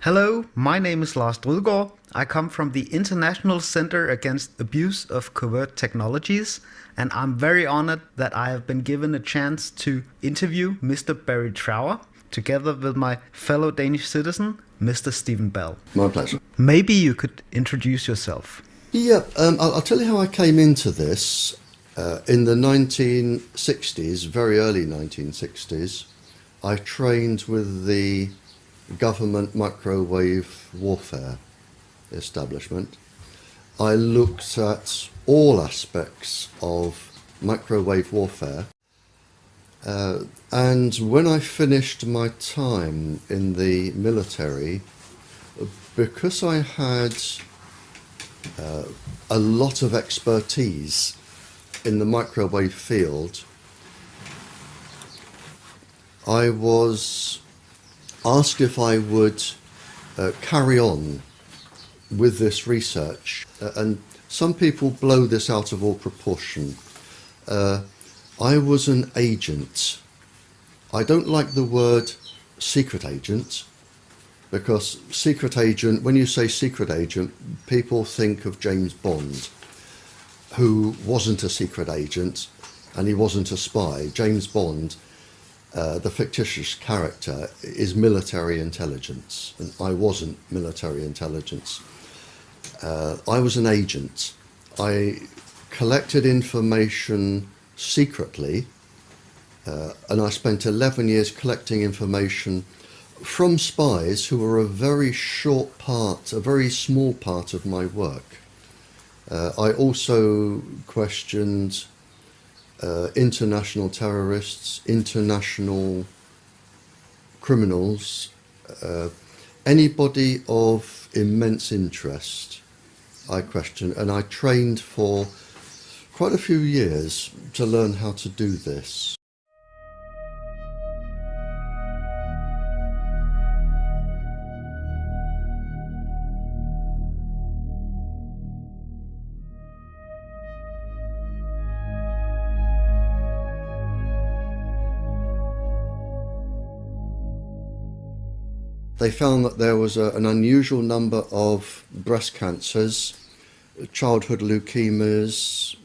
Hello, my name is Lars Drødgaard. I come from the International Center Against Abuse of Covert Technologies, and I'm very honored that I have been given a chance to interview Mr. Barrie Trower together with my fellow Danish citizen, Mr. Stephen Bell. My pleasure. Maybe you could introduce yourself. Yeah, I'll tell you how I came into this. In the 1960s, very early 1960s, I trained with the government microwave warfare establishment. I looked at all aspects of microwave warfare, and when I finished my time in the military, because I had a lot of expertise in the microwave field, I was asked if I would carry on with this research, and some people blow this out of all proportion. I was an agent. I don't like the word secret agent, because secret agent, when you say secret agent, people think of James Bond, who wasn't a secret agent and he wasn't a spy. James Bond, the fictitious character, is military intelligence, and I wasn't military intelligence. I was an agent. I collected information secretly, and I spent 11 years collecting information from spies who were a very small part of my work. I also questioned international terrorists, international criminals, anybody of immense interest I questioned, and I trained for quite a few years to learn how to do this. They found that there was an unusual number of breast cancers, childhood leukemias,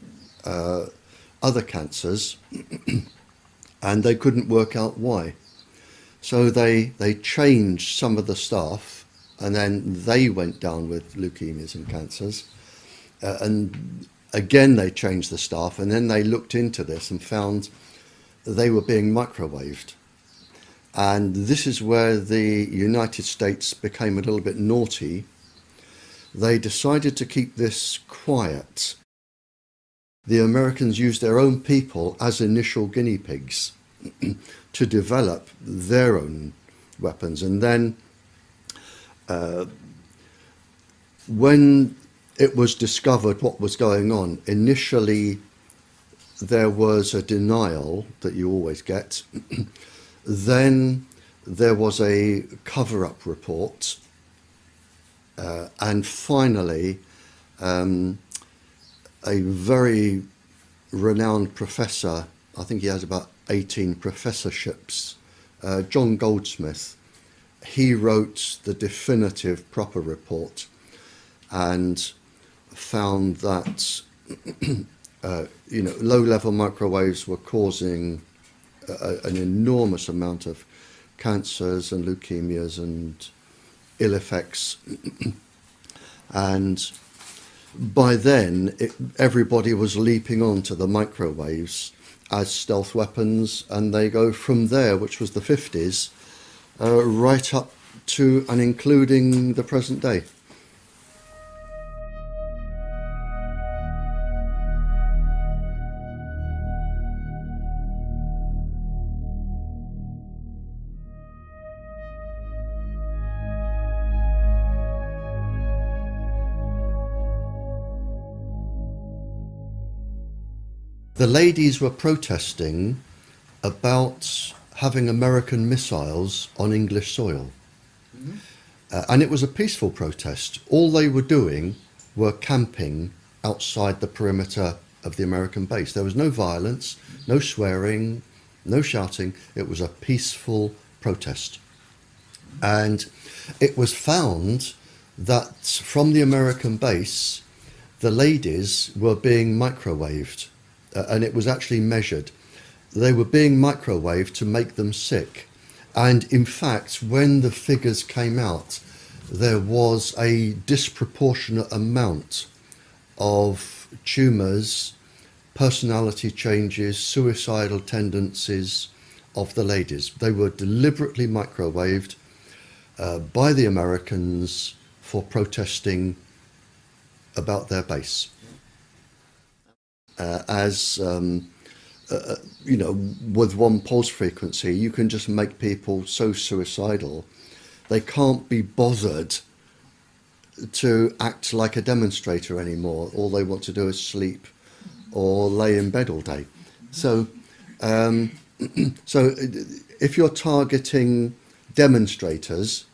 other cancers, and they couldn't work out why. So they changed some of the staff, and then they went down with leukemias and cancers. And again, they changed the staff, and then they looked into this and found they were being microwaved. And this is where the United States became a little bit naughty. They decided to keep this quiet. The Americans used their own people as initial guinea pigs to develop their own weapons. And then when it was discovered what was going on, initially there was a denial that you always get. Then there was a cover-up report, and finally a very renowned professor, I think he has about 18 professorships, John Goldsmith, he wrote the definitive proper report and found that low-level microwaves were causing an enormous amount of cancers and leukemias and ill effects. And by then, everybody was leaping onto the microwaves as stealth weapons, and they go from there, which was the 50s, right up to and including the present day. The ladies were protesting about having American missiles on English soil. Mm-hmm. And it was a peaceful protest. All they were doing were camping outside the perimeter of the American base. There was no violence, no swearing, no shouting. It was a peaceful protest. And It was found that from the American base, the ladies were being microwaved, and it was actually measured. They were being microwaved to make them sick. And in fact, when the figures came out, there was a disproportionate amount of tumours, personality changes, suicidal tendencies of the ladies. They were deliberately microwaved by the Americans for protesting about their base. You know, with one pulse frequency, you can just make people so suicidal, they can't be bothered to act like a demonstrator anymore. All they want to do is sleep or lay in bed all day. So, so if you're targeting demonstrators,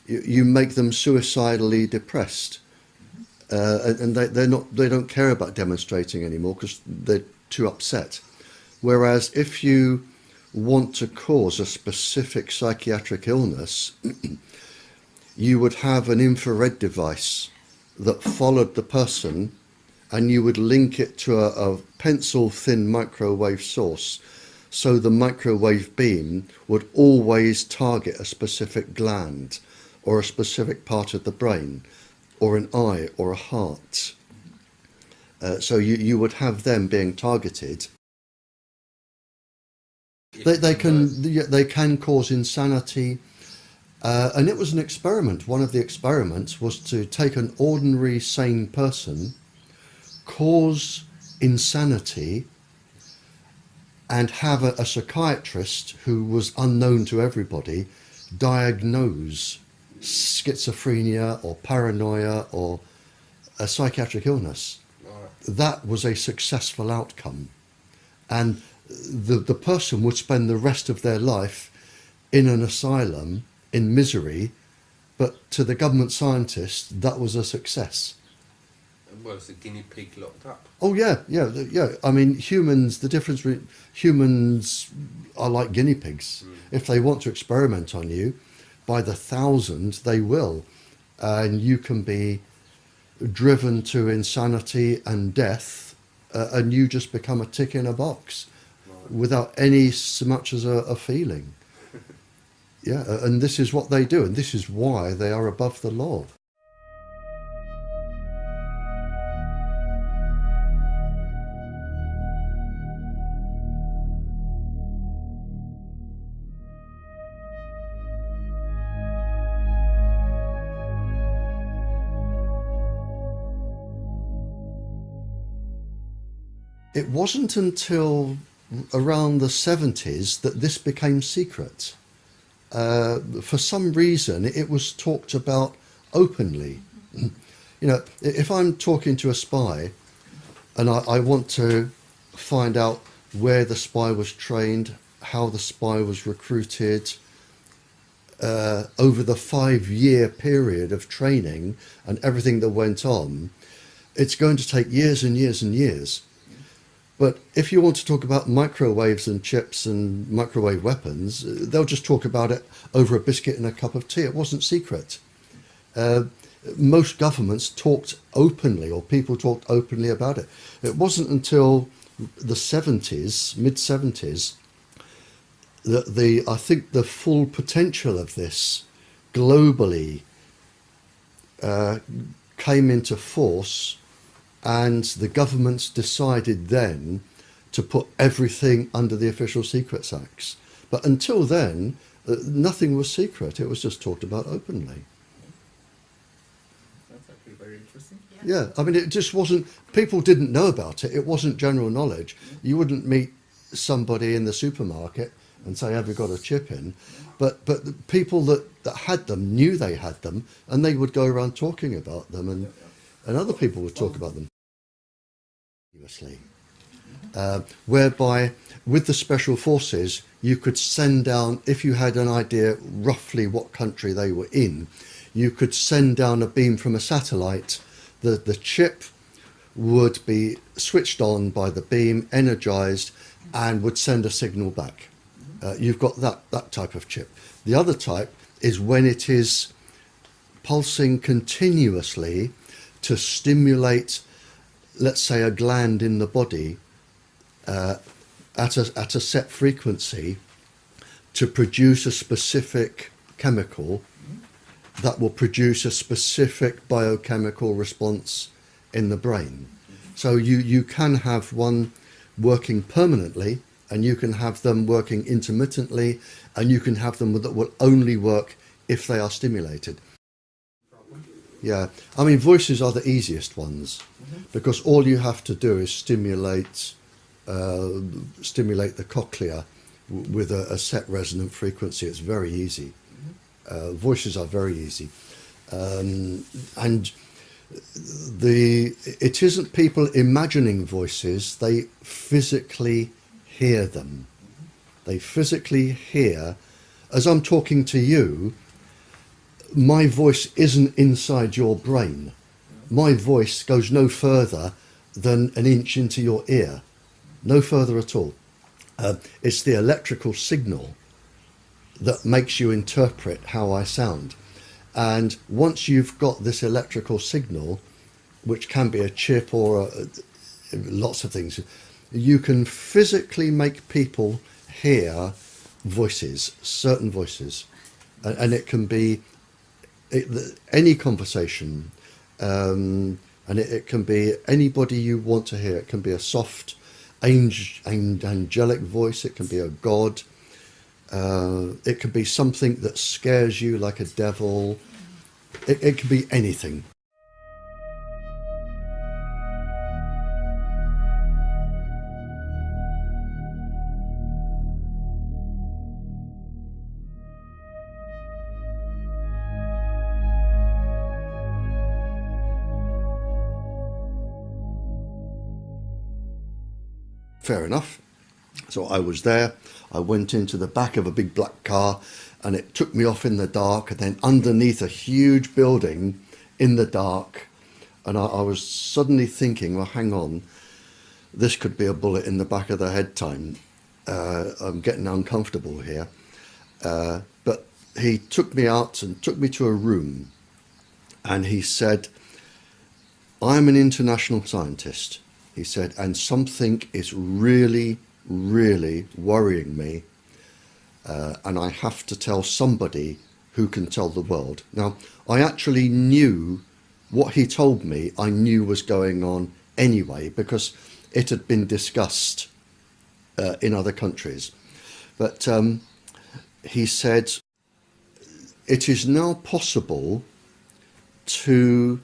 you make them suicidally depressed, and they don't care about demonstrating anymore because they're too upset. Whereas if you want to cause a specific psychiatric illness, you would have an infrared device that followed the person, and you would link it to a pencil-thin microwave source, so the microwave beam would always target a specific gland or a specific part of the brain or an eye or a heart. So you would have them being targeted. They can cause insanity, and it was an experiment. One of the experiments was to take an ordinary sane person, cause insanity, and have a psychiatrist who was unknown to everybody diagnose schizophrenia or paranoia or a psychiatric illness. That was a successful outcome, and the person would spend the rest of their life in an asylum in misery, but to the government scientists that was a success. Well, it's a guinea pig locked up. Oh yeah. I mean, humans, the difference between humans are like guinea pigs. If they want to experiment on you, by the thousands they will, and you can be driven to insanity and death, and you just become a tick in a box without any so much as a feeling. Yeah, and this is what they do, and this is why they are above the law. It wasn't until around the 70s that this became secret. For some reason, it was talked about openly. You know, if I'm talking to a spy and I want to find out where the spy was trained, how the spy was recruited, over the 5-year period of training and everything that went on, it's going to take years and years and years. But if you want to talk about microwaves and chips and microwave weapons, they'll just talk about it over a biscuit and a cup of tea. It wasn't secret. Most governments talked openly, or people talked openly about it. It wasn't until the 70s, mid-70s, that I think the full potential of this globally came into force, and the governments decided then to put everything under the Official Secrets Acts. But until then, nothing was secret. It was just talked about openly. That's actually very interesting. Yeah, I mean, it just wasn't, people didn't know about it. It wasn't general knowledge. You wouldn't meet somebody in the supermarket and say, have you got a chip in? But the people that had them knew they had them, and they would go around talking about them, and other people would talk about them. Whereby with the special forces you could send down, if you had an idea roughly what country they were in, you could send down a beam from a satellite. The chip would be switched on by the beam, energized, and would send a signal back. You've got that type of chip. The other type is when it is pulsing continuously to stimulate, let's say, a gland in the body at a set frequency to produce a specific chemical that will produce a specific biochemical response in the brain. So you can have one working permanently, and you can have them working intermittently, and you can have them that will only work if they are stimulated. Yeah, I mean, voices are the easiest ones because all you have to do is stimulate the cochlea with a set resonant frequency. It's very easy. Voices are very easy, and it isn't people imagining voices. They physically hear them. They physically hear, as I'm talking to you, my voice isn't inside your brain. My voice goes no further than an inch into your ear, no further at all. It's the electrical signal that makes you interpret how I sound. And once you've got this electrical signal, which can be a chip or lots of things, you can physically make people hear voices, certain voices, and it can be any conversation, and it can be anybody you want to hear. It can be a soft, angelic voice. It can be a god. It can be something that scares you, like a devil. It can be anything. Fair enough. So I was there. I went into the back of a big black car, and it took me off in the dark, and then underneath a huge building in the dark. And I was suddenly thinking, well, hang on, this could be a bullet in the back of the head time. I'm getting uncomfortable here. But he took me out and took me to a room, and he said, I'm an international scientist. He said, and something is really, really worrying me, and I have to tell somebody who can tell the world. Now, I actually knew what he told me, I knew was going on anyway, because it had been discussed in other countries. But he said, it is now possible to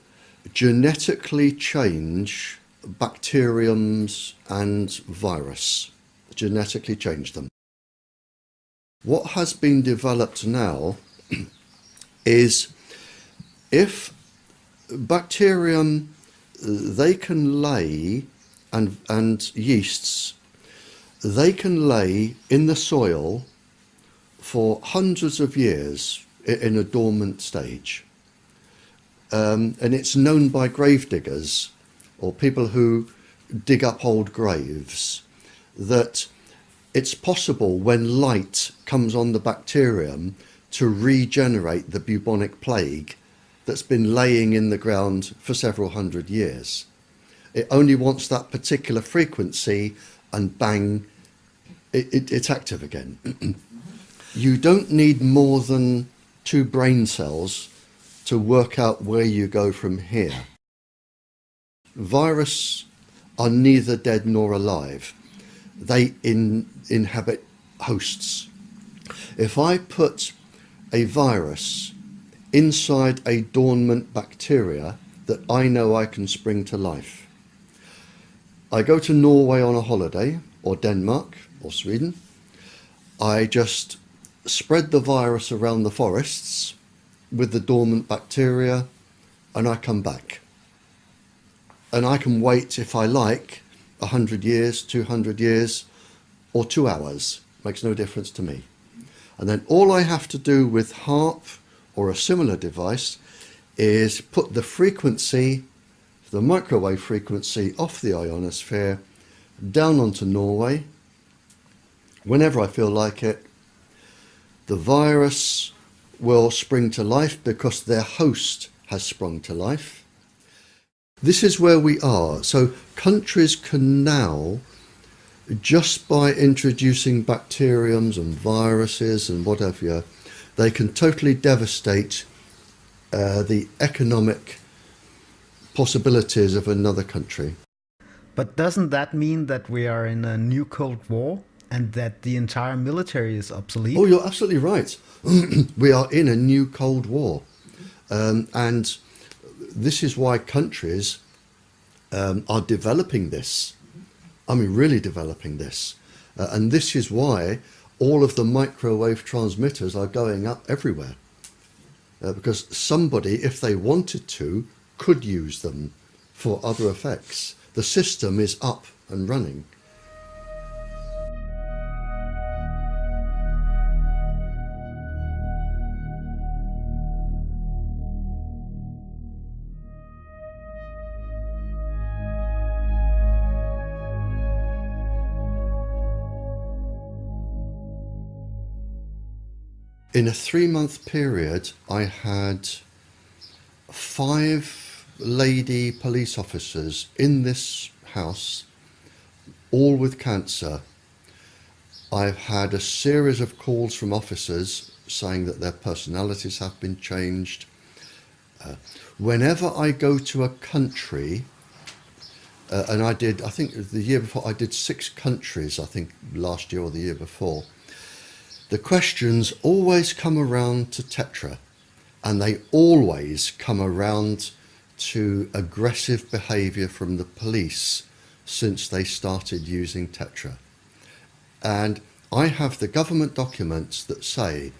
genetically change bacteriums and virus, genetically change them. What has been developed now is if bacterium, they can lay, and yeasts, they can lay in the soil for hundreds of years in a dormant stage. And it's known by grave diggers or people who dig up old graves that it's possible when light comes on the bacterium to regenerate the bubonic plague that's been laying in the ground for several hundred years. It only wants that particular frequency and bang, it's active again. You don't need more than 2 brain cells to work out where you go from here. Viruses are neither dead nor alive. They inhabit hosts. If I put a virus inside a dormant bacteria that I know I can spring to life, I go to Norway on a holiday, or Denmark, or Sweden. I just spread the virus around the forests with the dormant bacteria, and I come back. And I can wait, if I like, 100 years, 200 years, or 2 hours. Makes no difference to me. And then all I have to do with HAARP or a similar device is put the frequency, the microwave frequency off the ionosphere, down onto Norway. Whenever I feel like it, the virus will spring to life because their host has sprung to life. This is where we are. So countries can now, just by introducing bacteriums and viruses and whatever, they can totally devastate the economic possibilities of another country. But doesn't that mean that we are in a new Cold War and that the entire military is obsolete? Oh, you're absolutely right. We are in a new Cold War. And this is why countries are developing this. I mean, really developing this. And this is why all of the microwave transmitters are going up everywhere. Because somebody, if they wanted to, could use them for other effects. The system is up and running. In a 3-month period, I had 5 lady police officers in this house, all with cancer. I've had a series of calls from officers saying that their personalities have been changed. Whenever I go to a country, and I think the year before, I did 6 countries, I think last year or the year before. The questions always come around to tetra, and they always come around to aggressive behaviour from the police since they started using tetra. And I have the government documents that say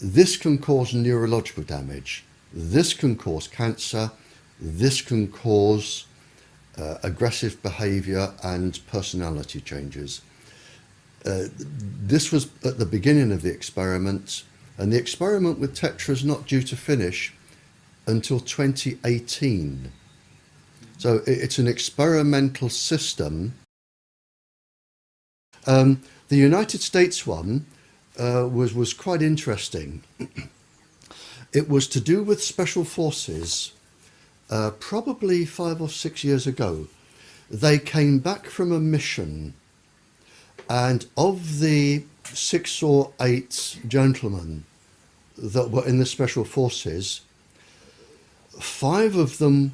this can cause neurological damage, this can cause cancer, this can cause aggressive behaviour and personality changes. This was at the beginning of the experiment, and the experiment with tetra is not due to finish until 2018. So it's an experimental system. The United States one was quite interesting. It was to do with special forces. Probably 5 or 6 years ago, they came back from a mission, and of the 6 or 8 gentlemen that were in the special forces, 5 of them,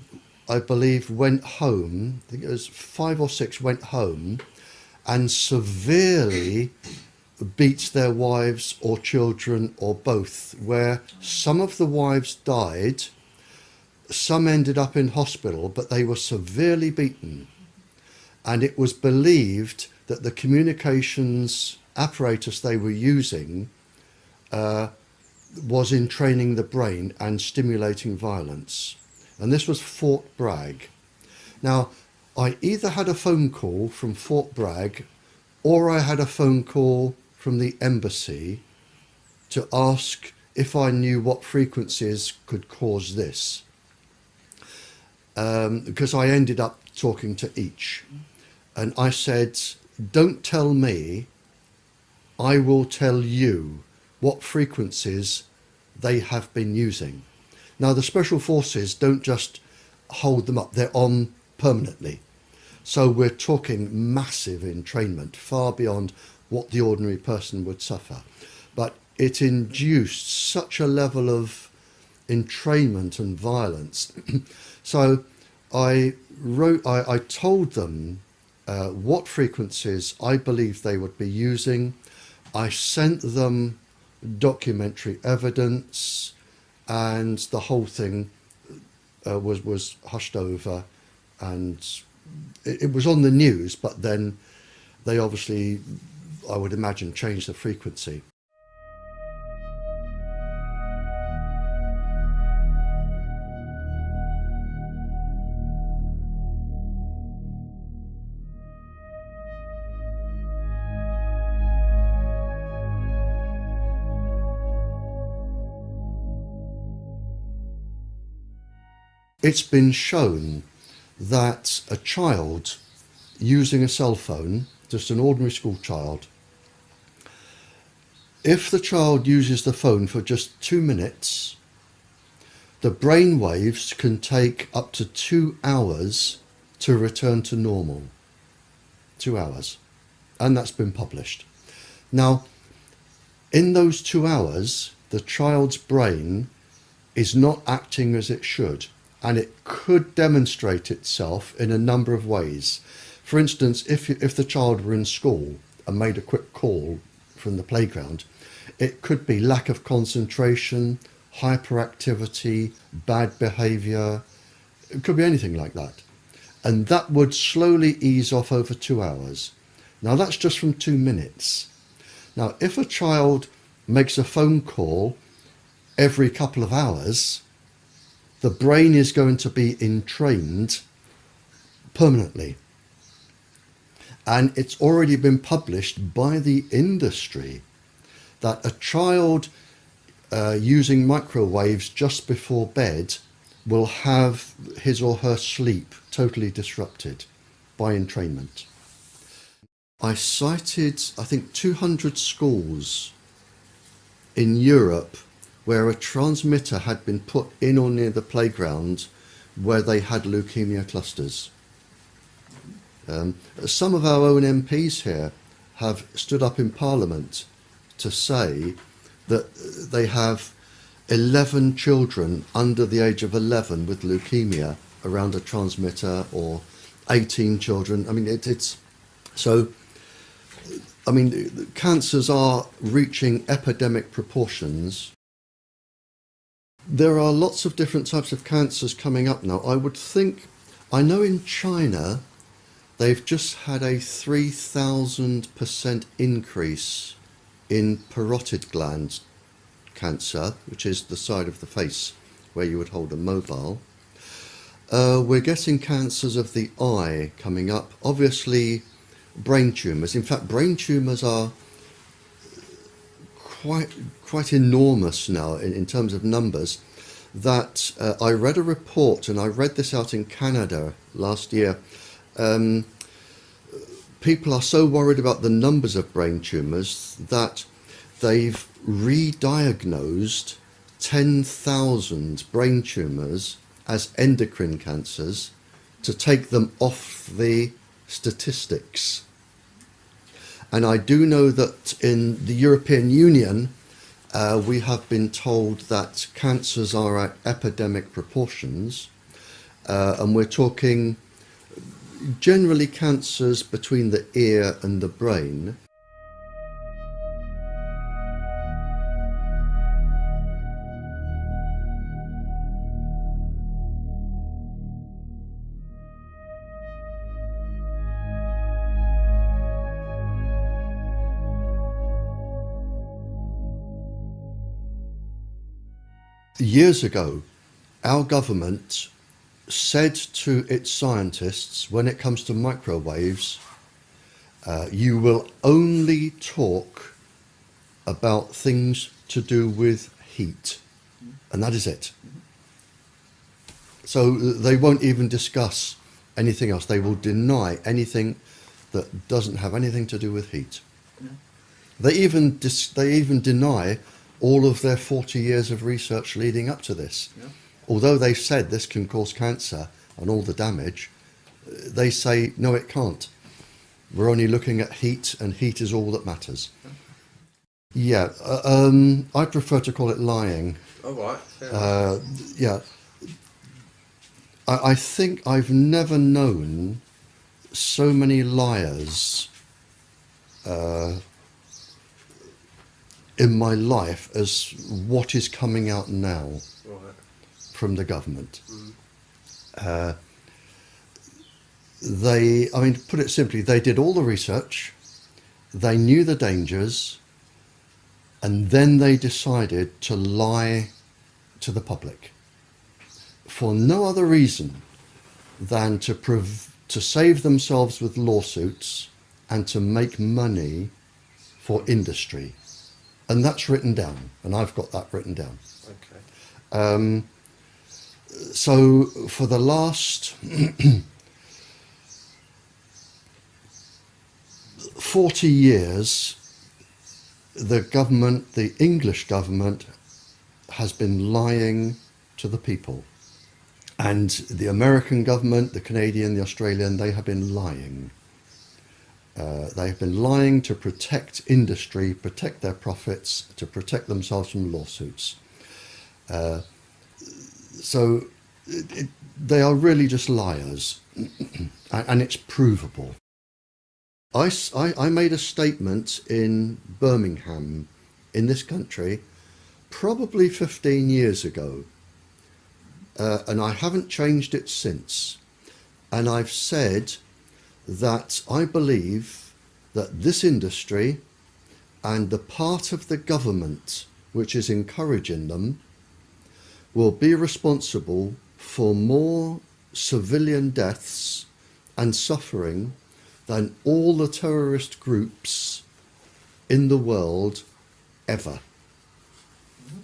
I believe, went home. I think it was 5 or 6 went home and severely beat their wives or children or both, where some of the wives died, some ended up in hospital, but they were severely beaten. And it was believed that the communications apparatus they were using was in training the brain and stimulating violence. And this was Fort Bragg. Now, I either had a phone call from Fort Bragg or I had a phone call from the embassy to ask if I knew what frequencies could cause this. Because I ended up talking to each. And I said, don't tell me, I will tell you what frequencies they have been using. Now, the special forces don't just hold them up, they're on permanently. So we're talking massive entrainment, far beyond what the ordinary person would suffer. But it induced such a level of entrainment and violence. So I told them what frequencies I believed they would be using. I sent them documentary evidence, and the whole thing was hushed over, and it was on the news, but then they obviously, I would imagine, changed the frequency. It's been shown that a child using a cell phone, just an ordinary school child, If the child uses the phone for just 2 minutes, the brain waves can take up to 2 hours to return to normal. 2 hours. And that's been published. Now, in those 2 hours, the child's brain is not acting as it should, and it could demonstrate itself in a number of ways. For instance, if the child were in school and made a quick call from the playground, it could be lack of concentration, hyperactivity, bad behaviour. It could be anything like that. And that would slowly ease off over 2 hours. Now that's just from 2 minutes. Now if a child makes a phone call every couple of hours, the brain is going to be entrained permanently. And it's already been published by the industry that a child using microwaves just before bed will have his or her sleep totally disrupted by entrainment. I cited, I think, 200 schools in Europe where a transmitter had been put in or near the playground where they had leukemia clusters. Some of our own MPs here have stood up in Parliament to say that they have 11 children under the age of 11 with leukemia around a transmitter, or 18 children. I mean, it's so. I mean, cancers are reaching epidemic proportions. There are lots of different types of cancers coming up now. I know in China, they've just had a 3,000% increase in parotid gland cancer, which is the side of the face where you would hold a mobile. We're getting cancers of the eye coming up. Obviously, brain tumours. In fact, brain tumours are quite enormous now in terms of numbers. That I read a report, and I read this out in Canada last year. People are so worried about the numbers of brain tumours that they've re-diagnosed 10,000 brain tumours as endocrine cancers to take them off the statistics. And I do know that in the European Union, we have been told that cancers are at epidemic proportions, and we're talking generally cancers between the ear and the brain. Years ago, our government said to its scientists, when it comes to microwaves, you will only talk about things to do with heat, and that is it. So they won't even discuss anything else. They will deny anything that doesn't have anything to do with heat. Yeah. They even deny all of their 40 years of research leading up to this. Yeah. Although they've said this can cause cancer and all the damage, they say, no, it can't. We're only looking at heat, and heat is all that matters. Yeah, I prefer to call it lying. All right. Yeah. I think I've never known so many liars in my life as what is coming out now from the government. I mean, to put it simply, they did all the research, they knew the dangers, and then they decided to lie to the public for no other reason than to save themselves with lawsuits and to make money for industry. And that's written down, and I've got that written down. Okay. So for the last 40 years, the government, the English government, has been lying to the people. And the American government, the Canadian, the Australian, they have been lying. They have been lying to protect industry, protect their profits, to protect themselves from lawsuits. So they are really just liars, and it's provable. I made a statement in Birmingham, in this country, probably 15 years ago, and I haven't changed it since. And I've said that I believe that this industry and the part of the government which is encouraging them will be responsible for more civilian deaths and suffering than all the terrorist groups in the world ever.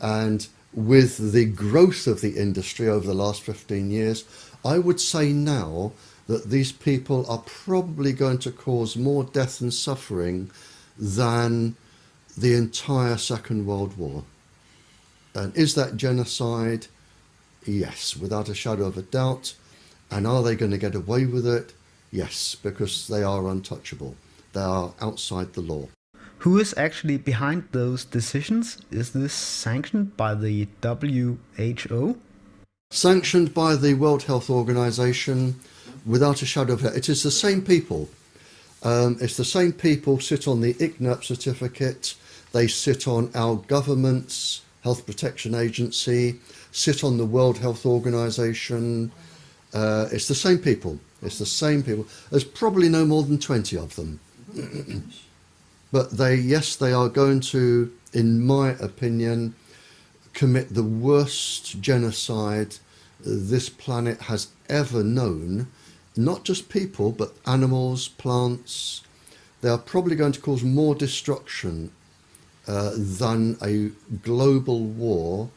And with the growth of the industry over the last 15 years, I would say now that these people are probably going to cause more death and suffering than the entire Second World War. And is that genocide? Yes, without a shadow of a doubt. And are they going to get away with it? Yes, because they are untouchable. They are outside the law. Who is actually behind those decisions? Is this sanctioned by the WHO? Sanctioned by the World Health Organization, without a shadow of a doubt. It is the same people. It's the same people sit on the ICNIRP certificate. They sit on our government's Health Protection Agency, sit on the World Health Organization. It's the same people. It's the same people. There's probably no more than 20 of them. But yes, they are going to, in my opinion, commit the worst genocide this planet has ever known. Not just people, but animals, plants. They are probably going to cause more destruction than a global war.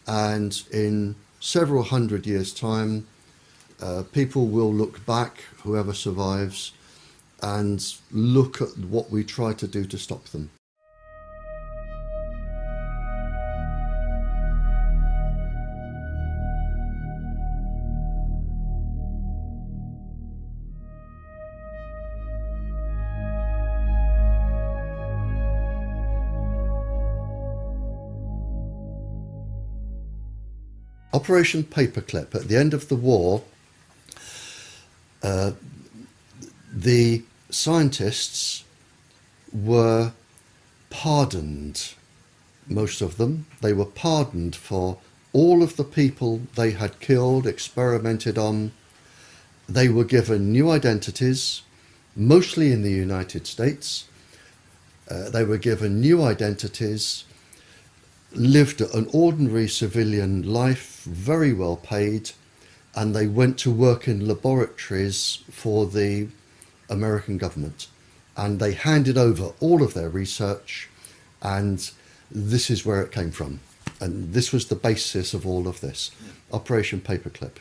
And in several hundred years' time, people will look back, whoever survives, and look at what we try to do to stop them. Operation Paperclip. At the end of the war, the scientists were pardoned, most of them. They were pardoned for all of the people they had killed, experimented on. They were given new identities, mostly in the United States. They were given new identities, lived an ordinary civilian life, very well paid, and they went to work in laboratories for the American government. And they handed over all of their research, and this is where it came from. And this was the basis of all of this, Operation Paperclip.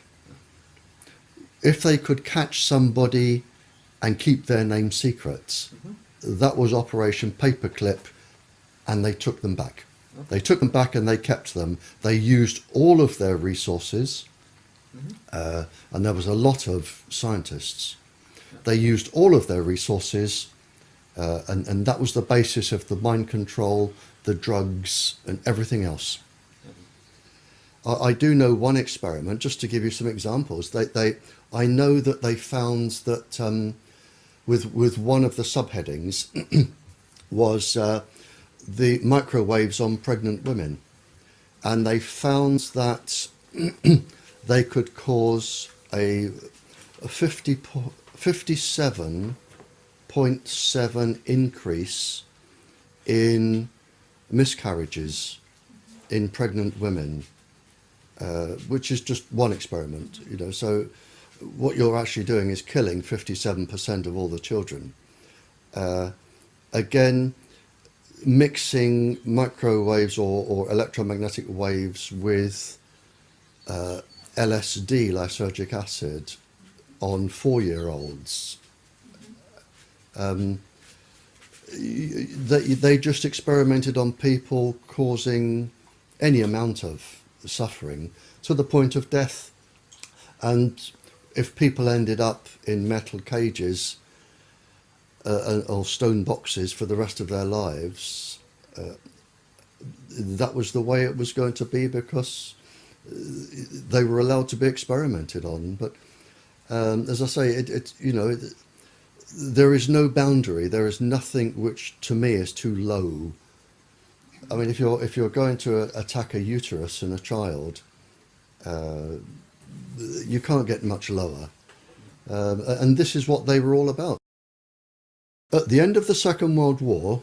If they could catch somebody and keep their name secret, that was Operation Paperclip, and they took them back. They took them back and they kept them. They used all of their resources, and there was a lot of scientists. They used all of their resources, and that was the basis of the mind control, the drugs, and everything else. I do know one experiment, just to give you some examples. I know that they found that with one of the subheadings was the microwaves on pregnant women, and they found that they could cause a 57.7 increase in miscarriages in pregnant women, which is just one experiment, you know. So what you're actually doing is killing 57% of all the children. Again, mixing microwaves or electromagnetic waves with LSD, lysergic acid, on 4-year-olds. they just experimented on people, causing any amount of suffering to the point of death. And if people ended up in metal cages or stone boxes for the rest of their lives, that was the way it was going to be, because they were allowed to be experimented on. But as I say, there is no boundary. There is nothing which, to me, is too low. I mean, if you're going to attack a uterus in a child, you can't get much lower. And this is what they were all about. At the end of the Second World War,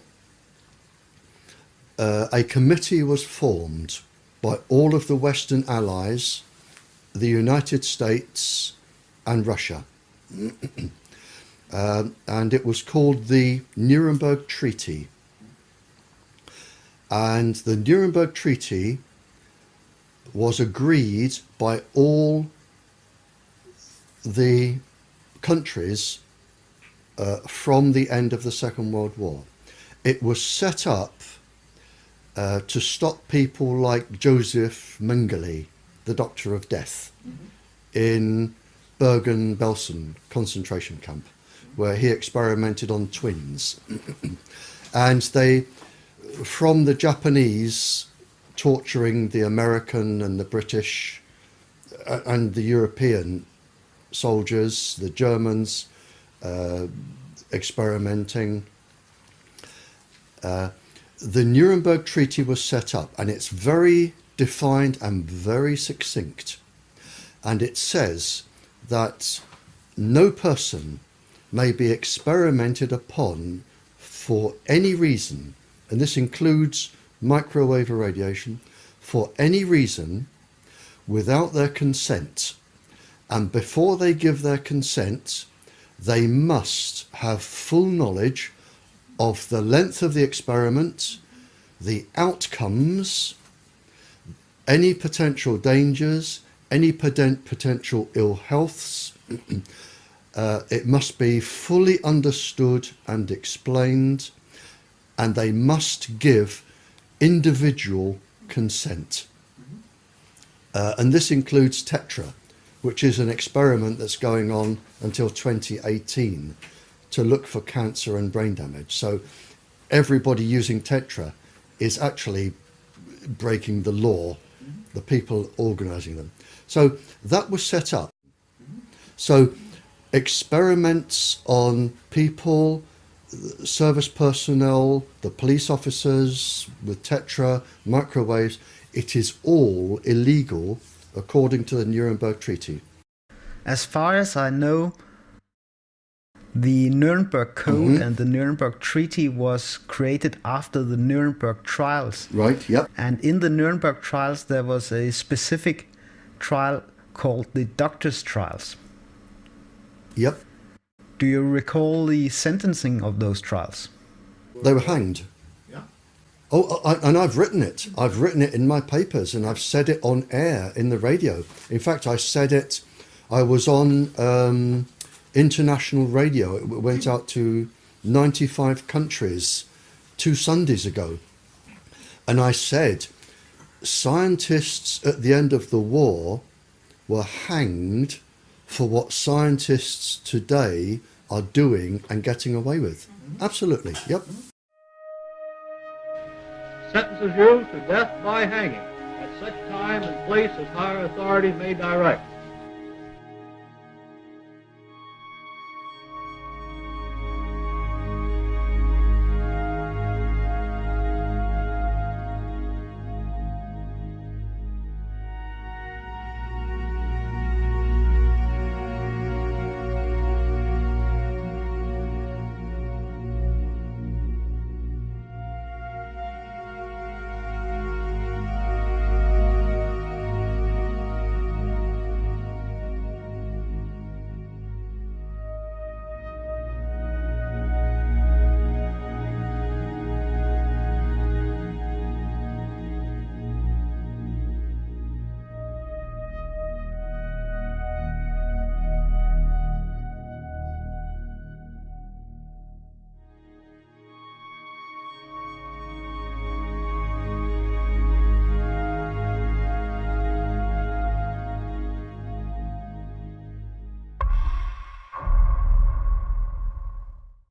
a committee was formed by all of the Western Allies, the United States and Russia. And it was called the Nuremberg Treaty. And the Nuremberg Treaty was agreed by all the countries from the end of the Second World War. It was set up to stop people like Joseph Mengele, the Doctor of Death, in Bergen-Belsen concentration camp, where he experimented on twins. And they, from the Japanese torturing the American and the British and the European soldiers, the Germans experimenting, the Nuremberg Treaty was set up, and it's very defined and very succinct. And it says that no person may be experimented upon for any reason, and this includes microwave irradiation, for any reason without their consent. And before they give their consent, they must have full knowledge of the length of the experiment, the outcomes, any potential dangers, any potential ill healths. It must be fully understood and explained, and they must give individual consent. And this includes Tetra, which is an experiment that's going on until 2018 to look for cancer and brain damage. So everybody using Tetra is actually breaking the law, the people organising them. So that was set up. So experiments on people, service personnel, the police officers with Tetra, microwaves, it is all illegal according to the Nuremberg Treaty. As far as I know, the Nuremberg Code and the Nuremberg Treaty was created after the Nuremberg trials. Right, yep. And in the Nuremberg trials, there was a specific trial called the doctors' trials. Yep. Do you recall the sentencing of those trials? They were hanged. Yeah. And I've written it. I've written it in my papers, and I've said it on air in the radio. In fact, I said it, I was on international radio. It went out to 95 countries 2 Sundays ago. And I said, scientists at the end of the war were hanged for what scientists today are doing and getting away with. Absolutely, yep. Sentences you to death by hanging at such time and place as higher authority may direct.